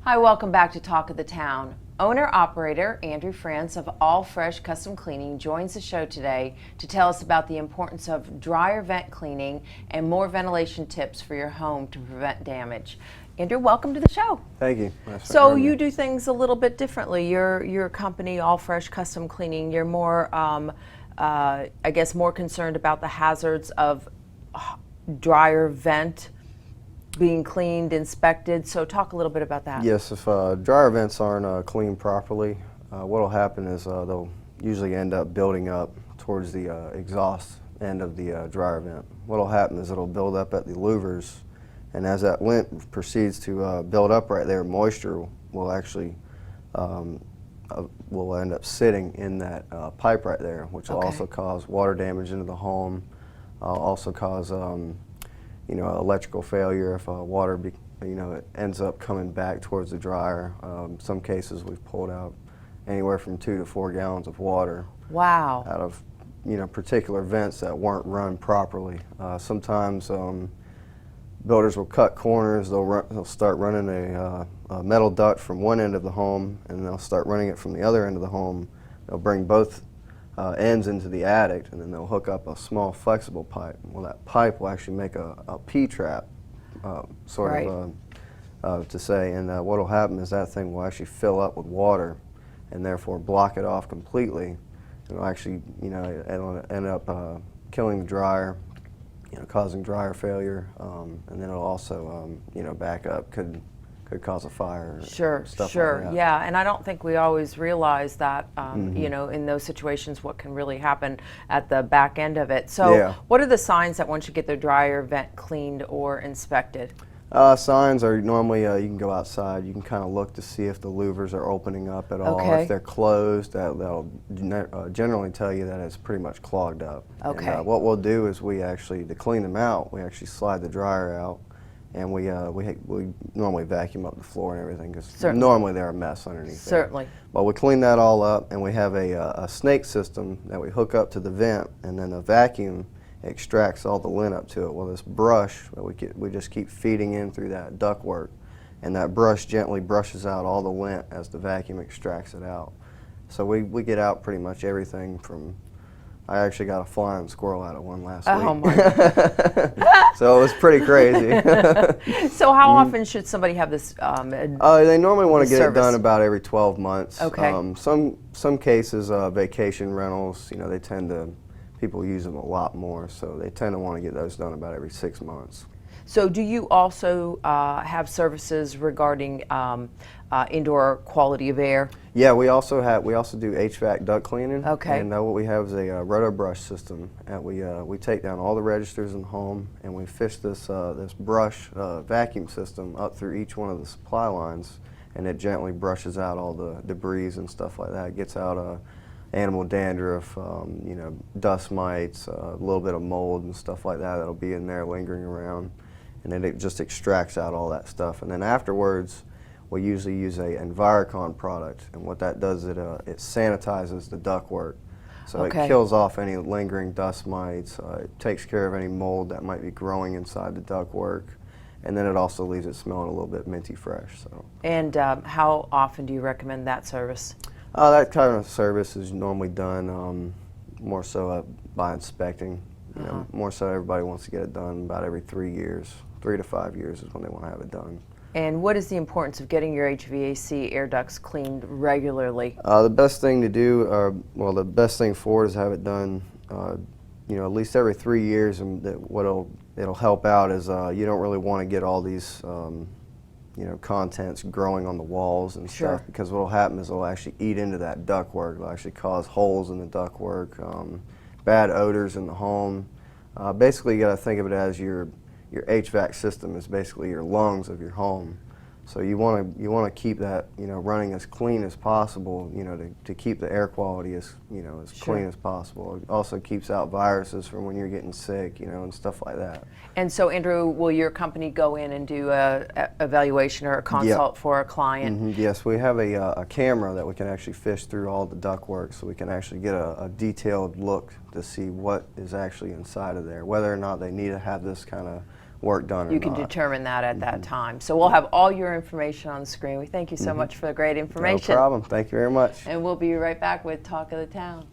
Hi, welcome back to Talk of the Town. Owner-operator Andrew Frantz of All Fresh Custom Cleaning joins the show today to tell us about the importance of dryer vent cleaning and more ventilation tips for your home to prevent damage. Andrew, welcome to the show. Thank you. So you do things a little bit differently. Your company, All Fresh Custom Cleaning, you're more, I guess, more concerned about the hazards of dryer vent being cleaned, inspected. So talk a little bit about that. Yes, if dryer vents aren't cleaned properly, what will happen is they'll usually end up building up towards the exhaust end of the dryer vent. What will happen is it'll build up at the louvers, and as that lint proceeds to build up right there, moisture will actually will end up sitting in that pipe right there, which will also cause water damage into the home, also cause electrical failure if water it ends up coming back towards the dryer. Some cases we've pulled out anywhere from 2 to 4 gallons of water. Wow. Out of particular vents that weren't run properly. Sometimes builders will cut corners. They'll start running a metal duct from one end of the home, and they'll start running it from the other end of the home. They'll bring both ends into the attic, and then they'll hook up a small flexible pipe. Well, that pipe will actually make a P-trap, to say, and what will happen is that thing will actually fill up with water and therefore block it off completely. It'll actually, it'll end up killing the dryer, causing dryer failure, and then it'll also, back up, could cause a fire. Sure, stuff sure, like that. yeah, and I don't think we always realize that, in those situations, what can really happen at the back end of it. So what are the signs that one should get their dryer vent cleaned or inspected? Signs are normally, you can go outside, you can kind of look to see if the louvers are opening up at all. If they're closed, that'll generally tell you that it's pretty much clogged up. And, what we'll do is to clean them out, we actually slide the dryer out, and we normally vacuum up the floor and everything, because normally they're a mess underneath Certainly. there. But we clean that all up, and we have a snake system that we hook up to the vent, and then the vacuum extracts all the lint up to it. Well, this brush, we just keep feeding in through that ductwork, and that brush gently brushes out all the lint as the vacuum extracts it out. So we get out pretty much everything from, I actually got a flying squirrel out of one last week. Oh my God. So it was pretty crazy. So how often should somebody have this they normally want to get it done about every 12 months. Some cases, vacation rentals, they tend to, people use them a lot more, so they tend to want to get those done about every 6 months. So do you also have services regarding indoor quality of air? Yeah, we also do HVAC duct cleaning. And what we have is a roto brush system, and we take down all the registers in the home, and we fish this brush vacuum system up through each one of the supply lines, and it gently brushes out all the debris and stuff like that. It gets out animal dandruff, dust mites, a little bit of mold and stuff like that that'll be in there lingering around, and then it just extracts out all that stuff. And then afterwards, we usually use a Envirocon product, and what that does, it sanitizes the ductwork. So it kills off any lingering dust mites, it takes care of any mold that might be growing inside the ductwork, and then it also leaves it smelling a little bit minty fresh. So. And how often do you recommend that service? That kind of service is normally done more so by inspecting. More so everybody wants to get it done about every 3 years. 3 to 5 years is when they want to have it done. And what is the importance of getting your HVAC air ducts cleaned regularly? The best thing to do, the best thing for it is have it done, at least every 3 years. And it'll help out is you don't really want to get all these contents growing on the walls and stuff, because what will happen is it'll actually eat into that ductwork. It'll actually cause holes in the ductwork, bad odors in the home. Basically, you got to think of it as your HVAC system is basically your lungs of your home. So you want to keep that running as clean as possible, to keep the air quality as clean as possible. It also keeps out viruses from when you're getting sick, and stuff like that. And so, Andrew, will your company go in and do a evaluation or a consult for a client? Yes, we have a camera that we can actually fish through all the ductwork, so we can actually get a detailed look to see what is actually inside of there, whether or not they need to have this kind of work done or You can not. determine that at that time. So we'll have all your information on the screen. We thank you so much for the great information. No problem. Thank you very much. And we'll be right back with Talk of the Town.